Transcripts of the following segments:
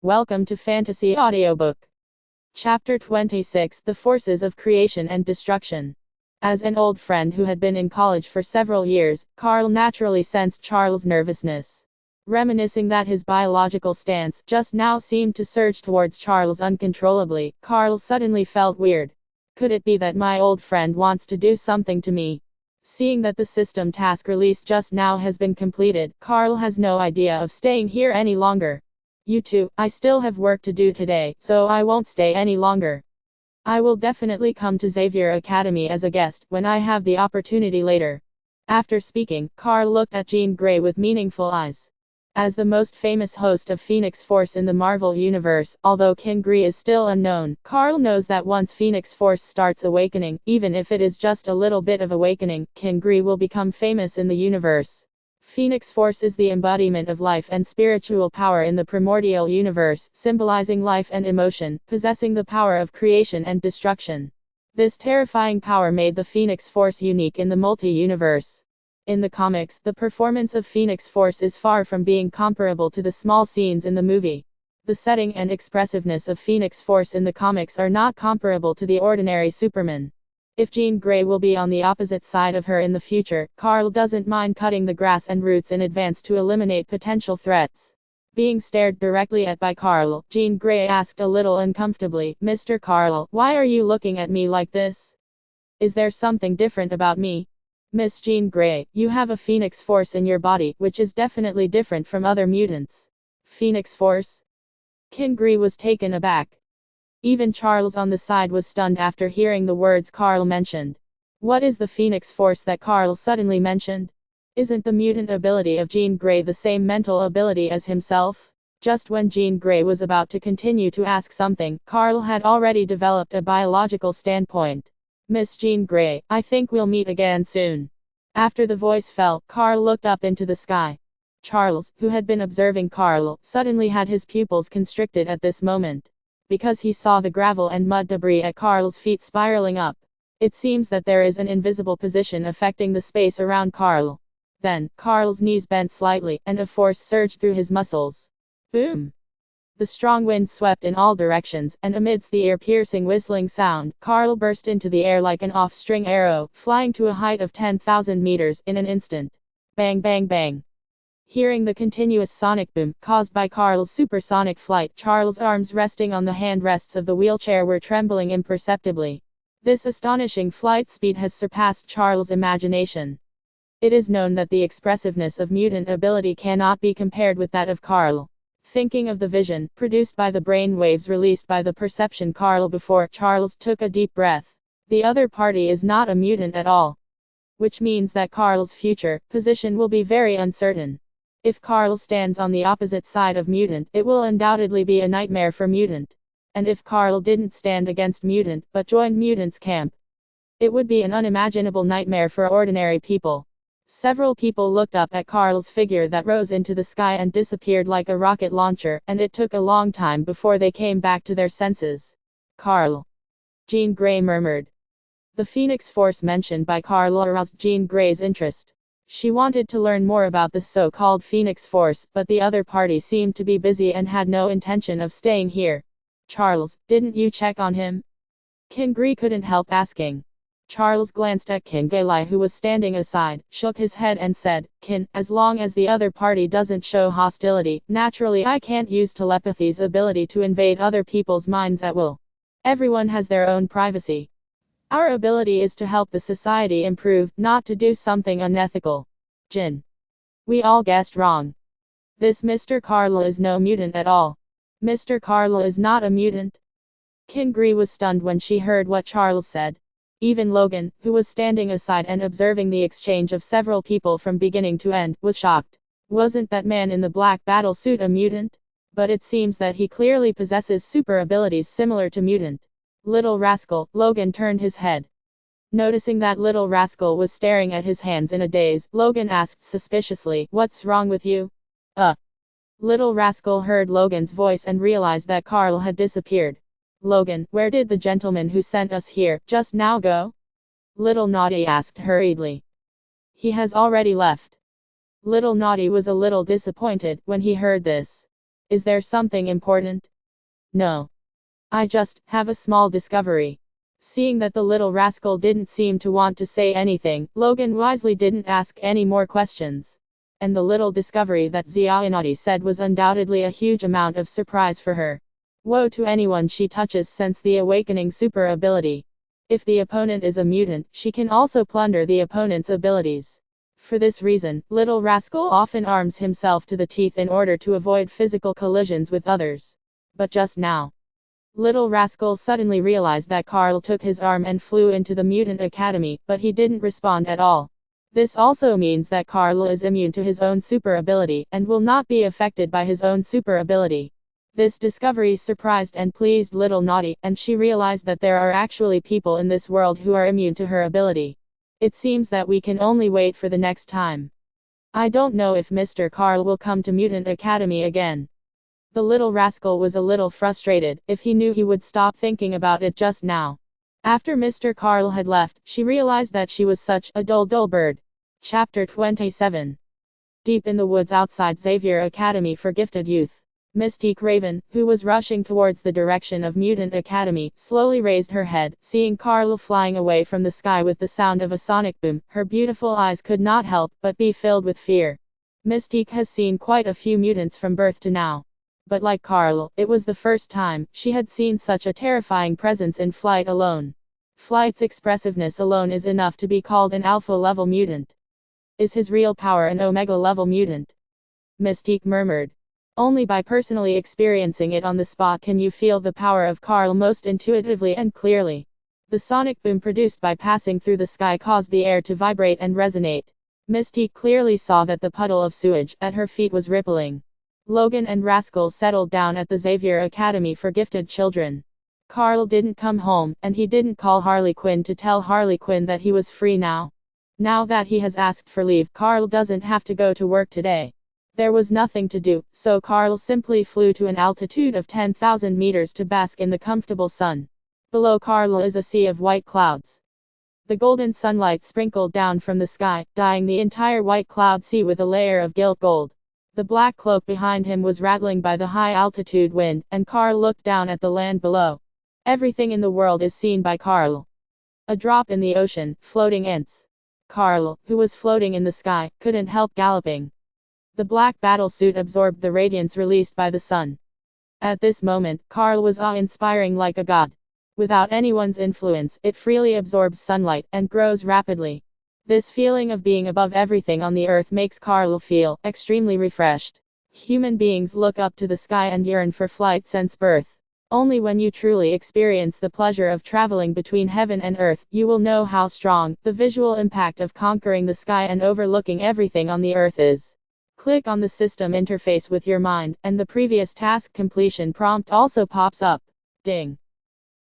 Welcome to Fantasy Audiobook. Chapter 26: The Forces of Creation and Destruction. As an old friend who had been in college for several years, Carl naturally sensed Charles' nervousness. Reminiscing that his biological stance just now seemed to surge towards Charles uncontrollably, Carl suddenly felt weird. Could it be that my old friend wants to do something to me? Seeing that the system task released just now has been completed, Carl has no idea of staying here any longer. You two, I still have work to do today, so I won't stay any longer. I will definitely come to Xavier Academy as a guest, when I have the opportunity later. After speaking, Carl looked at Jean Grey with meaningful eyes. As the most famous host of Phoenix Force in the Marvel Universe, although Jean Grey is still unknown, Carl knows that once Phoenix Force starts awakening, even if it is just a little bit of awakening, Jean Grey will become famous in the universe. Phoenix Force is the embodiment of life and spiritual power in the primordial universe, symbolizing life and emotion, possessing the power of creation and destruction. This terrifying power made the Phoenix Force unique in the multi-universe. In the comics, the performance of Phoenix Force is far from being comparable to the small scenes in the movie. The setting and expressiveness of Phoenix Force in the comics are not comparable to the ordinary Superman. If Jean Grey will be on the opposite side of her in the future, Carl doesn't mind cutting the grass and roots in advance to eliminate potential threats. Being stared directly at by Carl, Jean Grey asked a little uncomfortably, "Mr. Carl, why are you looking at me like this? Is there something different about me?" "Miss Jean Grey, you have a Phoenix Force in your body, which is definitely different from other mutants." "Phoenix Force?" Jean Grey was taken aback. Even Charles on the side was stunned after hearing the words Carl mentioned. What is the Phoenix Force that Carl suddenly mentioned? Isn't the mutant ability of Jean Grey the same mental ability as himself? Just when Jean Grey was about to continue to ask something, Carl had already developed a biological standpoint. "Miss Jean Grey, I think we'll meet again soon." After the voice fell, Carl looked up into the sky. Charles, who had been observing Carl, suddenly had his pupils constricted at this moment. Because he saw the gravel and mud debris at Carl's feet spiraling up. It seems that there is an invisible position affecting the space around Carl. Then, Carl's knees bent slightly, and a force surged through his muscles. Boom! The strong wind swept in all directions, and amidst the ear-piercing whistling sound, Carl burst into the air like an off-string arrow, flying to a height of 10,000 meters in an instant. Bang bang bang! Hearing the continuous sonic boom, caused by Carl's supersonic flight, Charles' arms resting on the handrests of the wheelchair were trembling imperceptibly. This astonishing flight speed has surpassed Charles' imagination. It is known that the expressiveness of mutant ability cannot be compared with that of Carl. Thinking of the vision, produced by the brain waves released by the perception Carl before, Charles took a deep breath. The other party is not a mutant at all. Which means that Carl's future position will be very uncertain. If Carl stands on the opposite side of mutant, it will undoubtedly be a nightmare for mutant. And if Carl didn't stand against mutant, but joined mutant's camp, it would be an unimaginable nightmare for ordinary people. Several people looked up at Carl's figure that rose into the sky and disappeared like a rocket launcher, and it took a long time before they came back to their senses. "Carl," Jean Grey murmured. The Phoenix Force mentioned by Carl aroused Jean Grey's interest. She wanted to learn more about the so-called Phoenix Force, but the other party seemed to be busy and had no intention of staying here. "Charles, didn't you check on him?" Jean Grey couldn't help asking. Charles glanced at Jean Grey, who was standing aside, shook his head and said, "Jean, as long as the other party doesn't show hostility, naturally I can't use telepathy's ability to invade other people's minds at will. Everyone has their own privacy. Our ability is to help the society improve, not to do something unethical." "Jean, we all guessed wrong. This Mr. Carl is no mutant at all." "Mr. Carl is not a mutant?" Jean Grey was stunned when she heard what Charles said. Even Logan, who was standing aside and observing the exchange of several people from beginning to end, was shocked. Wasn't that man in the black battle suit a mutant? But it seems that he clearly possesses super abilities similar to mutant. "Little rascal," Logan turned his head. Noticing that little rascal was staring at his hands in a daze, Logan asked suspiciously, "What's wrong with you?" Little rascal heard Logan's voice and realized that Carl had disappeared. "Logan, where did the gentleman who sent us here just now go?" Little Naughty asked hurriedly. "He has already left." Little Naughty was a little disappointed when he heard this. Is there something important? No. I just have a small discovery. Seeing that the little rascal didn't seem to want to say anything, Logan wisely didn't ask any more questions. And the little discovery that Xavier said was undoubtedly a huge amount of surprise for her. Woe to anyone she touches since the awakening super ability. If the opponent is a mutant, she can also plunder the opponent's abilities. For this reason, Little Rascal often arms himself to the teeth in order to avoid physical collisions with others. But just now, Little Rascal suddenly realized that Carl took his arm and flew into the Mutant Academy, but he didn't respond at all. This also means that Carl is immune to his own super ability, and will not be affected by his own super ability. This discovery surprised and pleased Little Naughty, and she realized that there are actually people in this world who are immune to her ability. It seems that we can only wait for the next time. I don't know if Mr. Carl will come to Mutant Academy again. The little rascal was a little frustrated. If he knew, he would stop thinking about it just now. After Mr. Carl had left, she realized that she was such a dull bird. Chapter 27. Deep in the woods outside Xavier Academy for Gifted Youth, Mystique Raven, who was rushing towards the direction of Mutant Academy, slowly raised her head. Seeing Carl flying away from the sky with the sound of a sonic boom, her beautiful eyes could not help but be filled with fear. Mystique has seen quite a few mutants from birth to now. But like Carl, it was the first time she had seen such a terrifying presence in flight alone. Flight's expressiveness alone is enough to be called an alpha-level mutant. Is his real power an omega-level mutant? Mystique murmured. Only by personally experiencing it on the spot can you feel the power of Carl most intuitively and clearly. The sonic boom produced by passing through the sky caused the air to vibrate and resonate. Mystique clearly saw that the puddle of sewage at her feet was rippling. Logan and Rascal settled down at the Xavier Academy for Gifted Children. Carl didn't come home, and he didn't call Harley Quinn to tell Harley Quinn that he was free now. Now that he has asked for leave, Carl doesn't have to go to work today. There was nothing to do, so Carl simply flew to an altitude of 10,000 meters to bask in the comfortable sun. Below Carl is a sea of white clouds. The golden sunlight sprinkled down from the sky, dyeing the entire white cloud sea with a layer of gilt gold. The black cloak behind him was rattling by the high-altitude wind, and Carl looked down at the land below. Everything in the world is seen by Carl. A drop in the ocean, floating ants. Carl, who was floating in the sky, couldn't help galloping. The black battlesuit absorbed the radiance released by the sun. At this moment, Carl was awe-inspiring like a god. Without anyone's influence, it freely absorbs sunlight, and grows rapidly. This feeling of being above everything on the earth makes Carl feel extremely refreshed. Human beings look up to the sky and yearn for flight since birth. Only when you truly experience the pleasure of traveling between heaven and earth, you will know how strong the visual impact of conquering the sky and overlooking everything on the earth is. Click on the system interface with your mind, and the previous task completion prompt also pops up. Ding.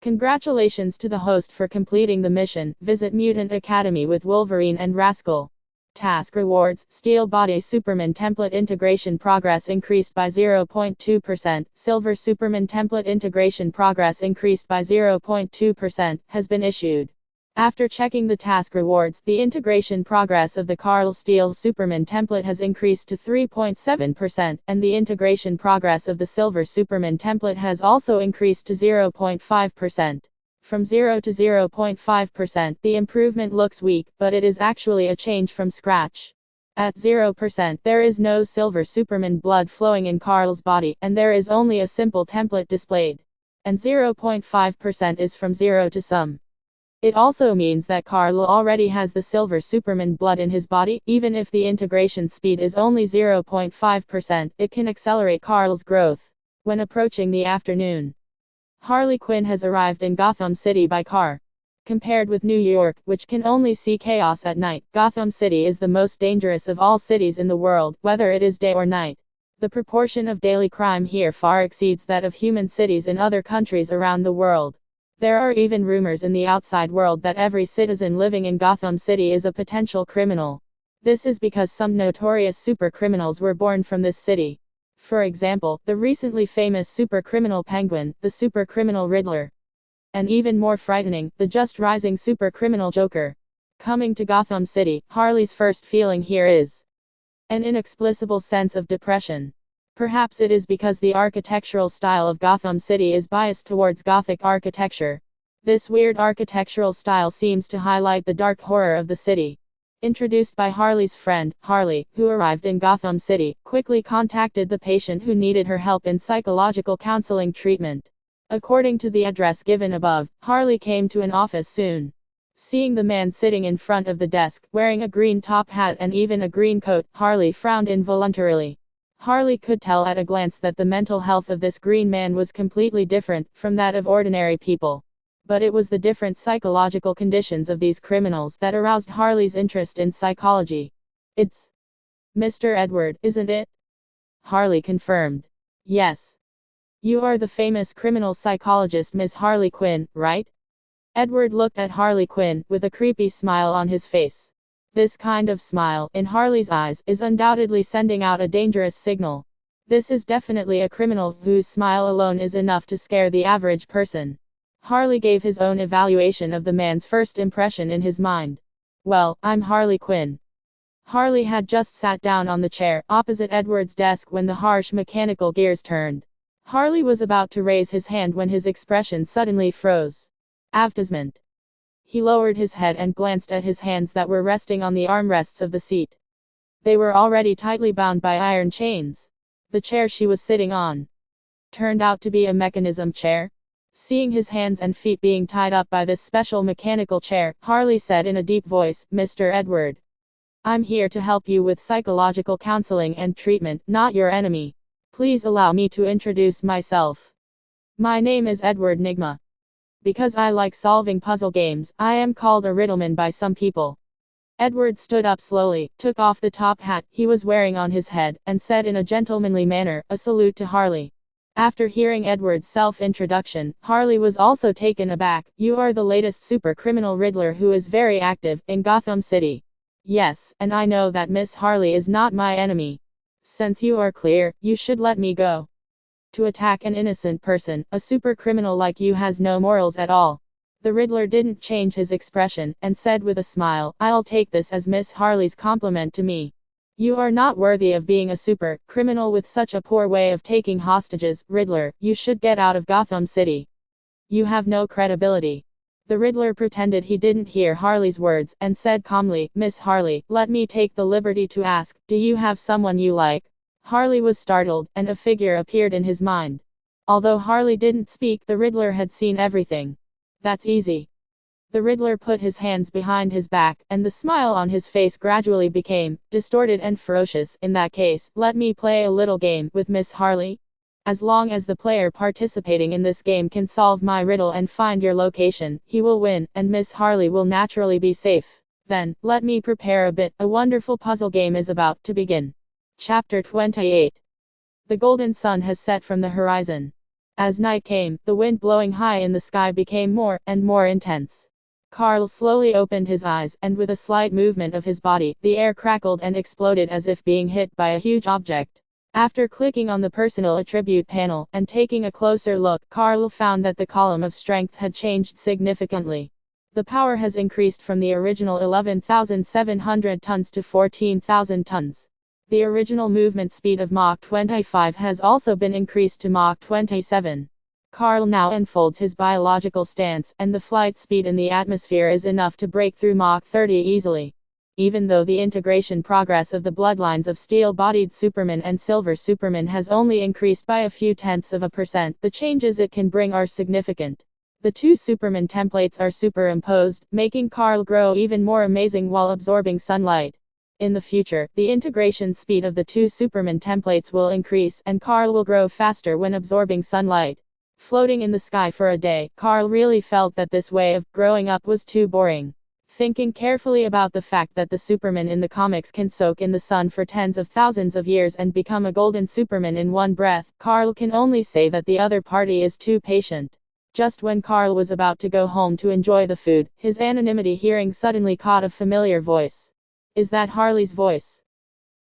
Congratulations to the host for completing the mission. Visit Mutant Academy with Wolverine and Rascal. Task rewards: Steel Body Superman Template Integration Progress increased by 0.2%, Silver Superman Template Integration Progress increased by 0.2%, has been issued. After checking the task rewards, the integration progress of the Carl Steel Superman template has increased to 3.7%, and the integration progress of the Silver Superman template has also increased to 0.5%. From 0 to 0.5%, the improvement looks weak, but it is actually a change from scratch. At 0%, there is no Silver Superman blood flowing in Carl's body, and there is only a simple template displayed. And 0.5% is from 0 to some. It also means that Carl already has the Silver Superman blood in his body. Even if the integration speed is only 0.5%, it can accelerate Carl's growth. When approaching the afternoon, Harley Quinn has arrived in Gotham City by car. Compared with New York, which can only see chaos at night, Gotham City is the most dangerous of all cities in the world, whether it is day or night. The proportion of daily crime here far exceeds that of human cities in other countries around the world. There are even rumors in the outside world that every citizen living in Gotham City is a potential criminal. This is because some notorious super criminals were born from this city. For example, the recently famous super criminal Penguin, the super criminal Riddler. And even more frightening, the just rising super criminal Joker. Coming to Gotham City, Harley's first feeling here is an inexplicable sense of depression. Perhaps it is because the architectural style of Gotham City is biased towards Gothic architecture. This weird architectural style seems to highlight the dark horror of the city. Introduced by Harley's friend, Harley, who arrived in Gotham City, quickly contacted the patient who needed her help in psychological counseling treatment. According to the address given above, Harley came to an office soon. Seeing the man sitting in front of the desk, wearing a green top hat and even a green coat, Harley frowned involuntarily. Harley could tell at a glance that the mental health of this green man was completely different from that of ordinary people. But it was the different psychological conditions of these criminals that aroused Harley's interest in psychology. "It's Mr. Edward, isn't it?" Harley confirmed. "Yes. You are the famous criminal psychologist Miss Harley Quinn, right?" Edward looked at Harley Quinn, with a creepy smile on his face. This kind of smile, in Harley's eyes, is undoubtedly sending out a dangerous signal. This is definitely a criminal whose smile alone is enough to scare the average person. Harley gave his own evaluation of the man's first impression in his mind. "Well, I'm Harley Quinn." Harley had just sat down on the chair opposite Edward's desk when the harsh mechanical gears turned. Harley was about to raise his hand when his expression suddenly froze. Advertisement. He lowered his head and glanced at his hands that were resting on the armrests of the seat. They were already tightly bound by iron chains. The chair she was sitting on turned out to be a mechanism chair. Seeing his hands and feet being tied up by this special mechanical chair, Harley said in a deep voice, "Mr. Edward, I'm here to help you with psychological counseling and treatment, not your enemy. Please allow me to introduce myself. My name is Edward Nigma. Because I like solving puzzle games, I am called a riddleman by some people." Edward stood up slowly, took off the top hat he was wearing on his head, and said in a gentlemanly manner, a salute to Harley. After hearing Edward's self-introduction, Harley was also taken aback. "You are the latest super criminal Riddler who is very active in Gotham City." "Yes, and I know that Miss Harley is not my enemy. Since you are clear, you should let me go. To attack an innocent person, a super criminal like you has no morals at all." The Riddler didn't change his expression, and said with a smile, "I'll take this as Miss Harley's compliment to me. You are not worthy of being a super criminal with such a poor way of taking hostages, Riddler. You should get out of Gotham City. You have no credibility." The Riddler pretended he didn't hear Harley's words, and said calmly, "Miss Harley, let me take the liberty to ask, do you have someone you like?" Harley was startled, and a figure appeared in his mind. Although Harley didn't speak, the Riddler had seen everything. "That's easy." The Riddler put his hands behind his back, and the smile on his face gradually became distorted and ferocious. "In that case, let me play a little game with Miss Harley. As long as the player participating in this game can solve my riddle and find your location, he will win, and Miss Harley will naturally be safe. Then, let me prepare a bit. A wonderful puzzle game is about to begin." Chapter 28. The golden sun has set from the horizon. As night came, the wind blowing high in the sky became more and more intense. Carl slowly opened his eyes, and with a slight movement of his body, the air crackled and exploded as if being hit by a huge object. After clicking on the personal attribute panel, and taking a closer look, Carl found that the column of strength had changed significantly. The power has increased from the original 11,700 tons to 14,000 tons. The original movement speed of Mach 25 has also been increased to Mach 27. Carl now unfolds his biological stance, and the flight speed in the atmosphere is enough to break through Mach 30 easily. Even though the integration progress of the bloodlines of steel-bodied Superman and Silver Superman has only increased by a few tenths of a percent, the changes it can bring are significant. The two Superman templates are superimposed, making Carl grow even more amazing while absorbing sunlight. In the future, the integration speed of the two Superman templates will increase, and Carl will grow faster when absorbing sunlight. Floating in the sky for a day, Carl really felt that this way of growing up was too boring. Thinking carefully about the fact that the Superman in the comics can soak in the sun for tens of thousands of years and become a golden Superman in one breath, Carl can only say that the other party is too patient. Just when Carl was about to go home to enjoy the food, his anonymity hearing suddenly caught a familiar voice. "Is that Harley's voice?"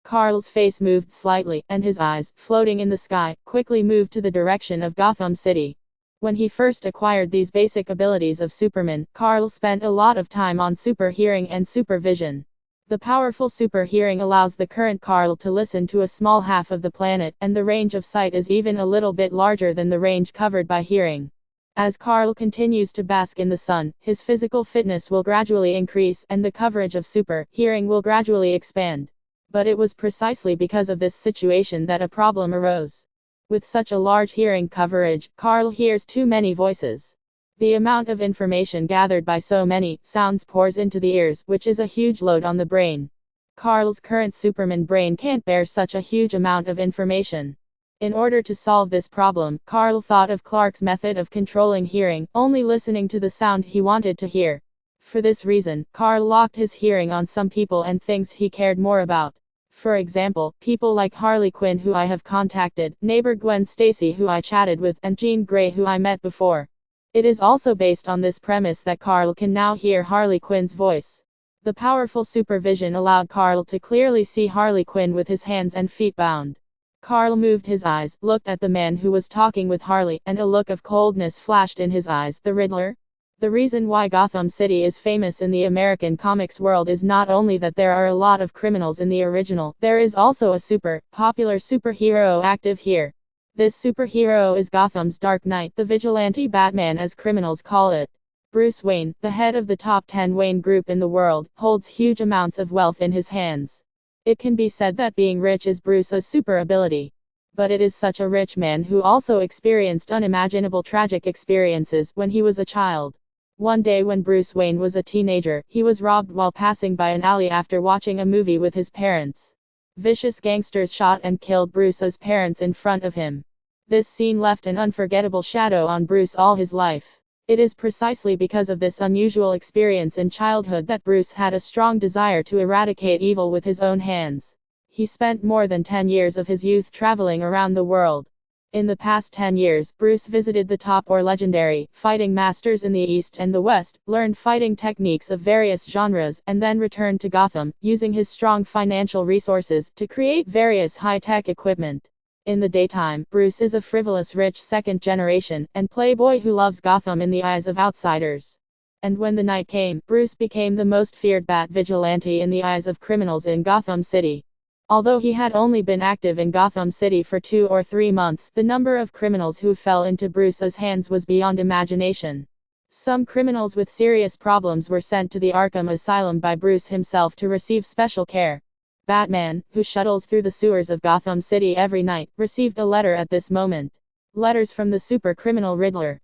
Carl's face moved slightly, and his eyes, floating in the sky, quickly moved to the direction of Gotham City. When he first acquired these basic abilities of Superman, Carl spent a lot of time on super hearing and supervision. The powerful super hearing allows the current Carl to listen to a small half of the planet, and the range of sight is even a little bit larger than the range covered by hearing. As Carl continues to bask in the sun, his physical fitness will gradually increase, and the coverage of super hearing will gradually expand. But it was precisely because of this situation that a problem arose. With such a large hearing coverage, Carl hears too many voices. The amount of information gathered by so many sounds pours into the ears, which is a huge load on the brain. Carl's current Superman brain can't bear such a huge amount of information. In order to solve this problem, Carl thought of Clark's method of controlling hearing, only listening to the sound he wanted to hear. For this reason, Carl locked his hearing on some people and things he cared more about. For example, people like Harley Quinn, who I have contacted, neighbor Gwen Stacy, who I chatted with, and Jean Grey, who I met before. It is also based on this premise that Carl can now hear Harley Quinn's voice. The powerful supervision allowed Carl to clearly see Harley Quinn with his hands and feet bound. Carl moved his eyes, looked at the man who was talking with Harley, and a look of coldness flashed in his eyes. The Riddler? The reason why Gotham City is famous in the American comics world is not only that there are a lot of criminals in the original, there is also a popular superhero active here. This superhero is Gotham's Dark Knight, the vigilante Batman as criminals call it. Bruce Wayne, the head of the top 10 Wayne Group in the world, holds huge amounts of wealth in his hands. It can be said that being rich is Bruce's super ability. But it is such a rich man who also experienced unimaginable tragic experiences when he was a child. One day when Bruce Wayne was a teenager, he was robbed while passing by an alley after watching a movie with his parents. Vicious gangsters shot and killed Bruce's parents in front of him. This scene left an unforgettable shadow on Bruce all his life. It is precisely because of this unusual experience in childhood that Bruce had a strong desire to eradicate evil with his own hands. He spent more than 10 years of his youth traveling around the world. In the past 10 years, Bruce visited the top or legendary fighting masters in the East and the West, learned fighting techniques of various genres, and then returned to Gotham, using his strong financial resources to create various high-tech equipment. In the daytime, Bruce is a frivolous rich second generation and playboy who loves Gotham in the eyes of outsiders. And when the night came, Bruce became the most feared bat vigilante in the eyes of criminals in Gotham City. Although he had only been active in Gotham City for 2 or 3 months, the number of criminals who fell into Bruce's hands was beyond imagination. Some criminals with serious problems were sent to the Arkham Asylum by Bruce himself to receive special care. Batman, who shuttles through the sewers of Gotham City every night, received a letter at this moment. Letters from the super criminal Riddler.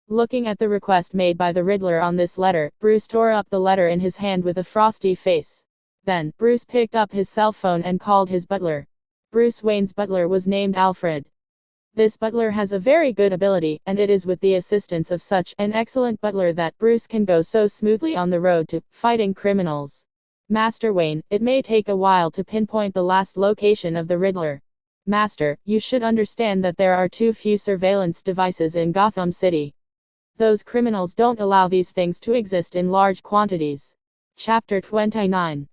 Looking at the request made by the Riddler on this letter, Bruce tore up the letter in his hand with a frosty face. Then, Bruce picked up his cell phone and called his butler. Bruce Wayne's butler was named Alfred. This butler has a very good ability, and it is with the assistance of such an excellent butler that Bruce can go so smoothly on the road to fighting criminals. Master Wayne, it may take a while to pinpoint the last location of the Riddler. Master, you should understand that there are too few surveillance devices in Gotham City. Those criminals don't allow these things to exist in large quantities. Chapter 29.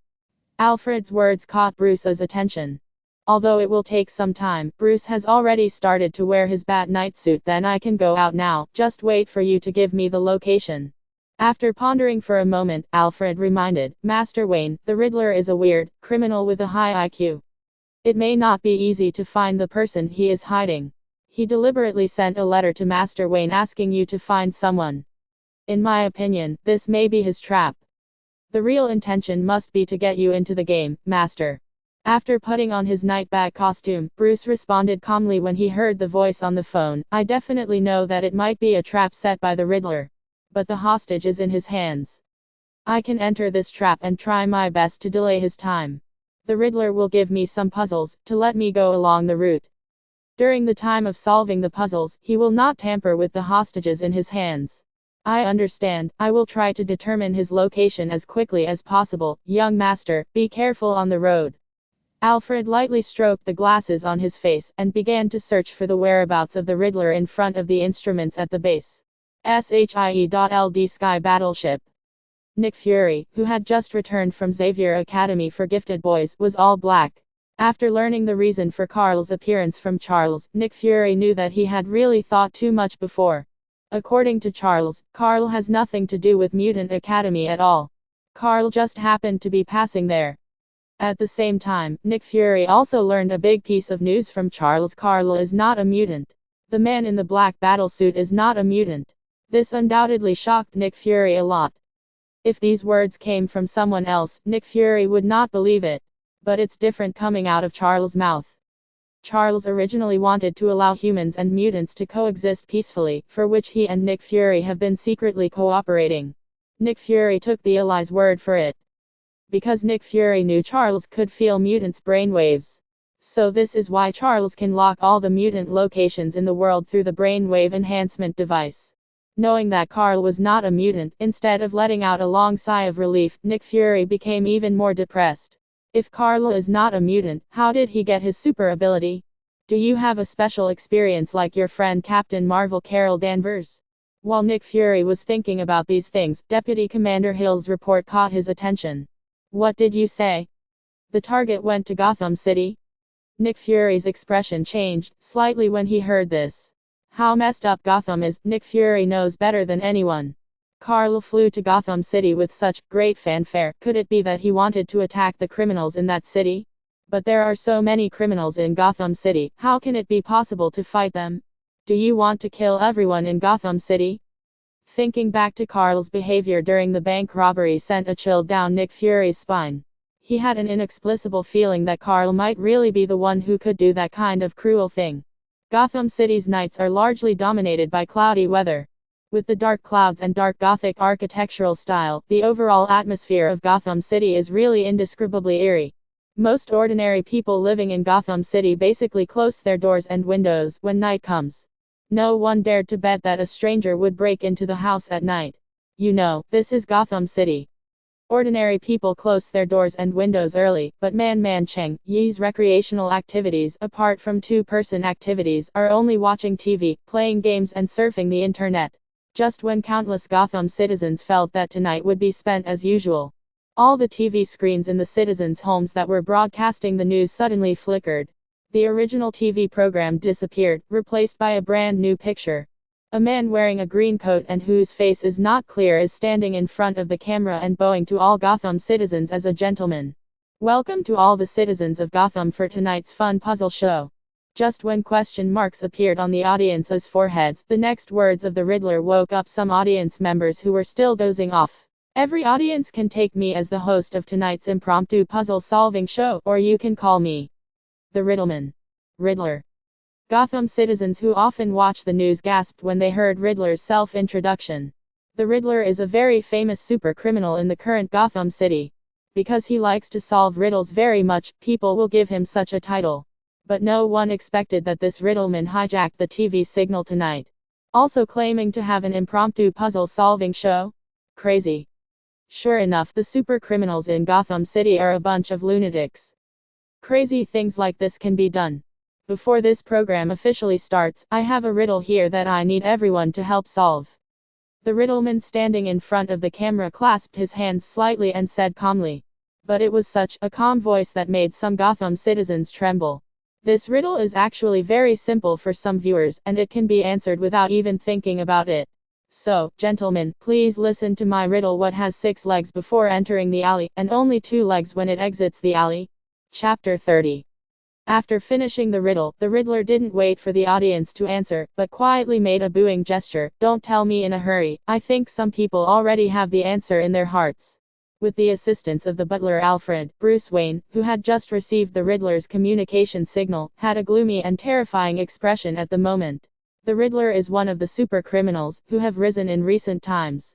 Alfred's words caught Bruce's attention. Although it will take some time, Bruce has already started to wear his Bat Knight suit. Then I can go out now, just wait for you to give me the location. After pondering for a moment, Alfred reminded, Master Wayne, the Riddler is a weird criminal with a high IQ. It may not be easy to find the person he is hiding. He deliberately sent a letter to Master Wayne asking you to find someone. In my opinion, this may be his trap. The real intention must be to get you into the game, Master. After putting on his night bat costume, Bruce responded calmly when he heard the voice on the phone. I definitely know that it might be a trap set by the Riddler. But the hostage is in his hands. I can enter this trap and try my best to delay his time. The Riddler will give me some puzzles to let me go along the route. During the time of solving the puzzles, he will not tamper with the hostages in his hands. I understand. I will try to determine his location as quickly as possible. Young master, be careful on the road. Alfred lightly stroked the glasses on his face and began to search for the whereabouts of the Riddler in front of the instruments at the base. SHIE.LD Sky Battleship. Nick Fury, who had just returned from Xavier Academy for Gifted Boys, was all black. After learning the reason for Carl's appearance from Charles, Nick Fury knew that he had really thought too much before. According to Charles, Carl has nothing to do with Mutant Academy at all. Carl just happened to be passing there. At the same time, Nick Fury also learned a big piece of news from Charles. Carl is not a mutant. The man in the black battlesuit is not a mutant. This undoubtedly shocked Nick Fury a lot. If these words came from someone else, Nick Fury would not believe it. But it's different coming out of Charles' mouth. Charles originally wanted to allow humans and mutants to coexist peacefully, for which he and Nick Fury have been secretly cooperating. Nick Fury took the allies' word for it. Because Nick Fury knew Charles could feel mutants' brainwaves. So this is why Charles can lock all the mutant locations in the world through the brainwave enhancement device. Knowing that Carl was not a mutant, instead of letting out a long sigh of relief, Nick Fury became even more depressed. If Carl is not a mutant, how did he get his super ability? Do you have a special experience like your friend Captain Marvel Carol Danvers? While Nick Fury was thinking about these things, Deputy Commander Hill's report caught his attention. What did you say? The target went to Gotham City? Nick Fury's expression changed slightly when he heard this. How messed up Gotham is, Nick Fury knows better than anyone. Carl flew to Gotham City with such great fanfare. Could it be that he wanted to attack the criminals in that city? But there are so many criminals in Gotham City, how can it be possible to fight them? Do you want to kill everyone in Gotham City? Thinking back to Carl's behavior during the bank robbery sent a chill down Nick Fury's spine. He had an inexplicable feeling that Carl might really be the one who could do that kind of cruel thing. Gotham City's nights are largely dominated by cloudy weather. With the dark clouds and dark Gothic architectural style, the overall atmosphere of Gotham City is really indescribably eerie. Most ordinary people living in Gotham City basically close their doors and windows when night comes. No one dared to bet that a stranger would break into the house at night. You know, this is Gotham City. Ordinary people close their doors and windows early, but Man Cheng Yi's recreational activities, apart from two-person activities, are only watching TV, playing games and surfing the internet. Just when countless Gotham citizens felt that tonight would be spent as usual. All the TV screens in the citizens' homes that were broadcasting the news suddenly flickered. The original TV program disappeared, replaced by a brand new picture. A man wearing a green coat and whose face is not clear is standing in front of the camera and bowing to all Gotham citizens as a gentleman. Welcome to all the citizens of Gotham for tonight's fun puzzle show. Just when question marks appeared on the audience's foreheads, the next words of the Riddler woke up some audience members who were still dozing off. Every audience can take me as the host of tonight's impromptu puzzle solving show, or you can call me the Riddleman. Riddler. Gotham citizens who often watch the news gasped when they heard Riddler's self-introduction. The Riddler is a very famous super criminal in the current Gotham City. Because he likes to solve riddles very much, people will give him such a title. But no one expected that this Riddleman hijacked the TV signal tonight. Also claiming to have an impromptu puzzle-solving show? Crazy. Sure enough, the super criminals in Gotham City are a bunch of lunatics. Crazy things like this can be done. Before this program officially starts, I have a riddle here that I need everyone to help solve. The Riddleman standing in front of the camera clasped his hands slightly and said calmly. But it was such a calm voice that made some Gotham citizens tremble. This riddle is actually very simple for some viewers, and it can be answered without even thinking about it. So, gentlemen, please listen to my riddle. What has 6 legs before entering the alley, and only 2 legs when it exits the alley? Chapter 30. After finishing the riddle, the Riddler didn't wait for the audience to answer, but quietly made a booing gesture. Don't tell me in a hurry, I think some people already have the answer in their hearts. With the assistance of the butler Alfred, Bruce Wayne, who had just received the Riddler's communication signal, had a gloomy and terrifying expression at the moment. The Riddler is one of the super criminals who have risen in recent times.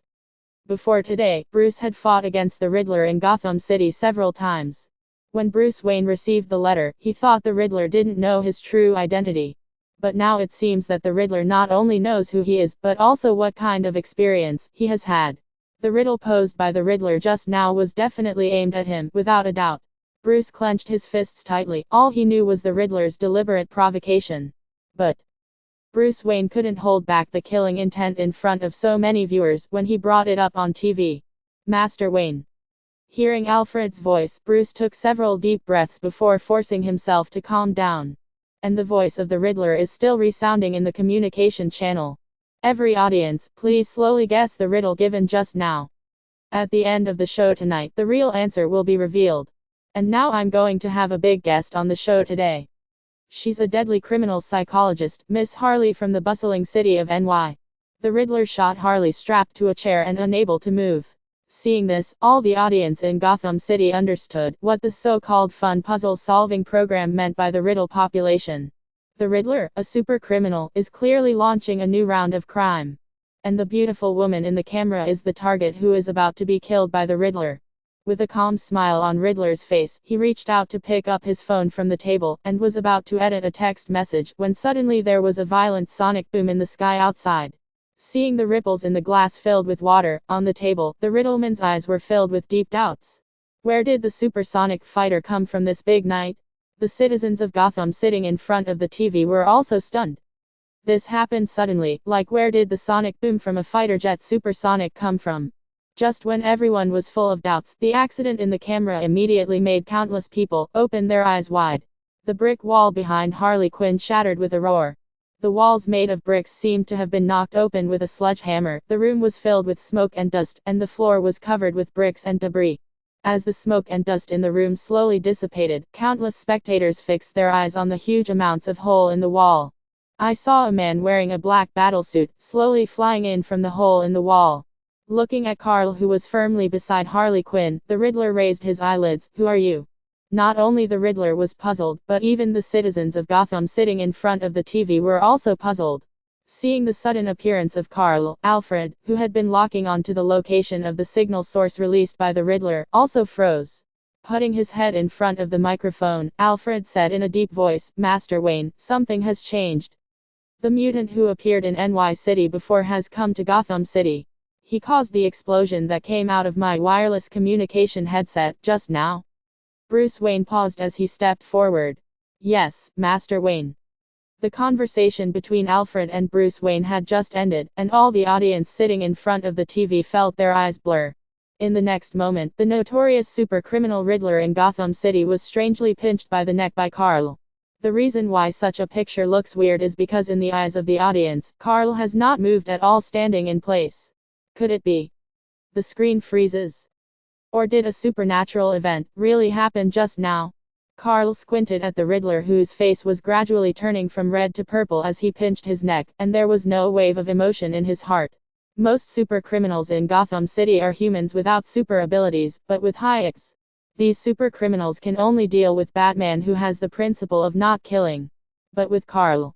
Before today, Bruce had fought against the Riddler in Gotham City several times. When Bruce Wayne received the letter, he thought the Riddler didn't know his true identity. But now it seems that the Riddler not only knows who he is, but also what kind of experience he has had. The riddle posed by the Riddler just now was definitely aimed at him, without a doubt. Bruce clenched his fists tightly. All he knew was the Riddler's deliberate provocation. But Bruce Wayne couldn't hold back the killing intent in front of so many viewers when he brought it up on TV. Master Wayne. Hearing Alfred's voice, Bruce took several deep breaths before forcing himself to calm down. And the voice of the Riddler is still resounding in the communication channel. Every audience, please slowly guess the riddle given just now. At the end of the show tonight, the real answer will be revealed. And now I'm going to have a big guest on the show today. She's a deadly criminal psychologist, Miss Harley from the bustling city of NY. The Riddler shot Harley strapped to a chair and unable to move. Seeing this, all the audience in Gotham City understood what the so-called fun puzzle-solving program meant by the riddle population. The Riddler, a super criminal, is clearly launching a new round of crime. And the beautiful woman in the camera is the target who is about to be killed by the Riddler. With a calm smile on Riddler's face, he reached out to pick up his phone from the table, and was about to edit a text message, when suddenly there was a violent sonic boom in the sky outside. Seeing the ripples in the glass filled with water on the table, the Riddleman's eyes were filled with deep doubts. Where did the supersonic fighter come from this big night? The citizens of Gotham sitting in front of the TV were also stunned. This happened suddenly, like where did the sonic boom from a fighter jet supersonic come from? Just when everyone was full of doubts, the accident in the camera immediately made countless people open their eyes wide. The brick wall behind Harley Quinn shattered with a roar. The walls made of bricks seemed to have been knocked open with a sledgehammer. The room was filled with smoke and dust, and the floor was covered with bricks and debris. As the smoke and dust in the room slowly dissipated, countless spectators fixed their eyes on the huge amounts of hole in the wall. I saw a man wearing a black battlesuit, slowly flying in from the hole in the wall. Looking at Carl, who was firmly beside Harley Quinn, the Riddler raised his eyelids. Who are you? Not only the Riddler was puzzled, but even the citizens of Gotham sitting in front of the TV were also puzzled. Seeing the sudden appearance of Carl, Alfred, who had been locking on to the location of the signal source released by the Riddler, also froze. Putting his head in front of the microphone, Alfred said in a deep voice, "Master Wayne, something has changed. The mutant who appeared in NY City before has come to Gotham City. He caused the explosion that came out of my wireless communication headset just now." Bruce Wayne paused as he stepped forward. "Yes, Master Wayne." The conversation between Alfred and Bruce Wayne had just ended, and all the audience sitting in front of the TV felt their eyes blur. In the next moment, the notorious super criminal Riddler in Gotham City was strangely pinched by the neck by Carl. The reason why such a picture looks weird is because in the eyes of the audience, Carl has not moved at all, standing in place. Could it be the screen freezes? Or did a supernatural event really happen just now? Carl squinted at the Riddler, whose face was gradually turning from red to purple as he pinched his neck, and there was no wave of emotion in his heart. Most super criminals in Gotham City are humans without super abilities, but with high IQs. These super criminals can only deal with Batman, who has the principle of not killing. But with Carl,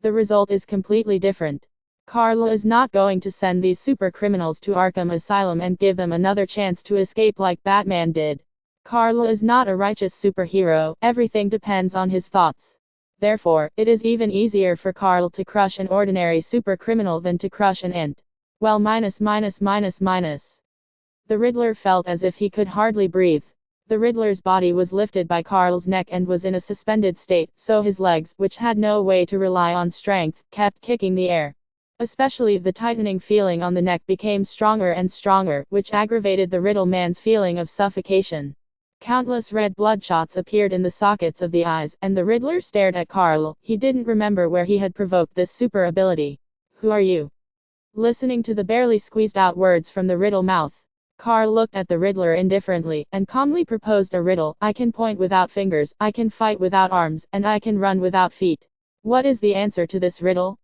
the result is completely different. Carl is not going to send these super criminals to Arkham Asylum and give them another chance to escape like Batman did. Carl is not a righteous superhero. Everything depends on his thoughts. Therefore, it is even easier for Carl to crush an ordinary super criminal than to crush an ant. Well, minus. The Riddler felt as if he could hardly breathe. The Riddler's body was lifted by Carl's neck and was in a suspended state, so his legs, which had no way to rely on strength, kept kicking the air. Especially the tightening feeling on the neck became stronger and stronger, which aggravated the Riddle man's feeling of suffocation. Countless red bloodshots appeared in the sockets of the eyes, and the Riddler stared at Carl. He didn't remember where he had provoked this super ability. "Who are you?" Listening to the barely squeezed out words from the Riddle mouth, Carl looked at the Riddler indifferently, and calmly proposed a riddle. "I can point without fingers, I can fight without arms, and I can run without feet. What is the answer to this riddle?"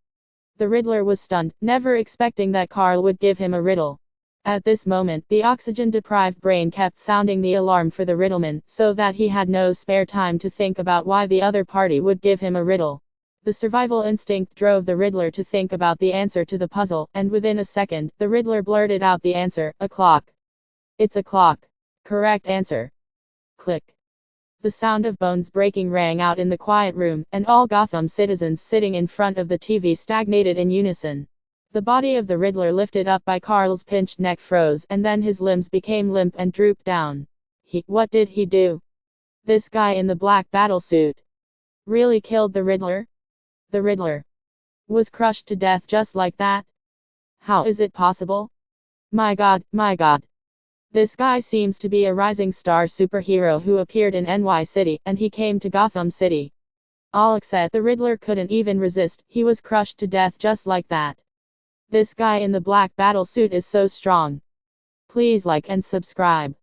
The Riddler was stunned, never expecting that Carl would give him a riddle. At this moment, the oxygen-deprived brain kept sounding the alarm for the Riddleman, so that he had no spare time to think about why the other party would give him a riddle. The survival instinct drove the Riddler to think about the answer to the puzzle, and within a second, the Riddler blurted out the answer: "A clock. It's a clock. Correct answer." Click. The sound of bones breaking rang out in the quiet room, and all Gotham citizens sitting in front of the TV stagnated in unison. The body of the Riddler lifted up by Carl's pinched neck froze, and then his limbs became limp and drooped down. What did he do? This guy in the black battlesuit really killed the Riddler? The Riddler was crushed to death just like that? How is it possible? My God, my God. This guy seems to be a rising star superhero who appeared in NY City, and he came to Gotham City. All except the Riddler couldn't even resist. He was crushed to death just like that. This guy in the black battlesuit is so strong. Please like and subscribe.